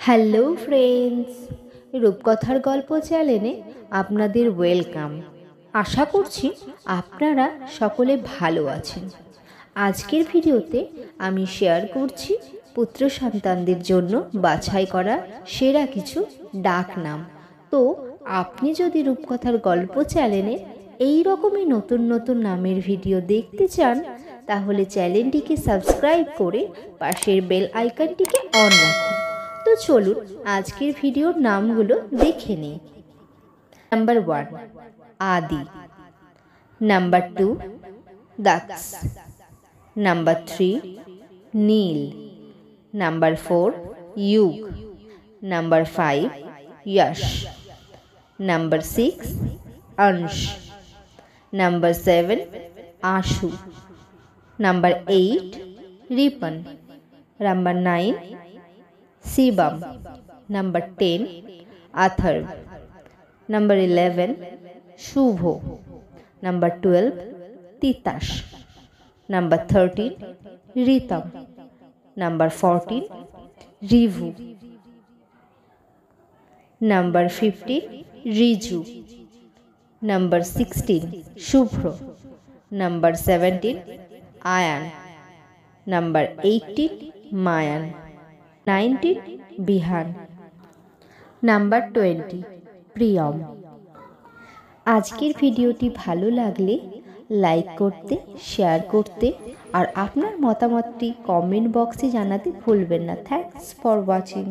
Hello friends, রূপকথার গল্প চ্যানেলে আপনাদের ওয়েলকাম। আশা করছি আপনারা সকলে ভালো আছেন। আজকের ভিডিওতে আমি শেয়ার করছি পুত্র সন্তানদের জন্য বাছাই করা সেরা কিছু ডাক নাম। তো আপনি যদি রূপকথার গল্প চ্যানেলে এই রকমই নতুন নতুন নামের ভিডিও দেখতে চান, তাহলে চ্যানেলটিকে সাবস্ক্রাইব করে পাশের বেল আইকনটিকে অন রাখুন। তো চলুন আজকের ভিডিওর নামগুলো দেখে নিই। Number 1 Adi, number 2 Daksh, number 3 Neel, number 4 Yug, number 5 Yash, number 6 Ansh, number 7 Ashu, number 8 Ripon, number 9 Shivam, number 10 Atharva, number 11 Shubh, number 12 Titash, number 13 Ritam, number 14 Ribhu, number 15 Riju, number 16 Shubhro, number 17 Ayan, number 18 Mayan, 19 Bihan, number 20 Priyam. আজকের ভিডিওটি ভালো লাগলে লাইক করতে, শেয়ার করতে আর আপনার মতামতটি কমেন্ট বক্সে জানাতে ভুলবেন না। Thanks for watching.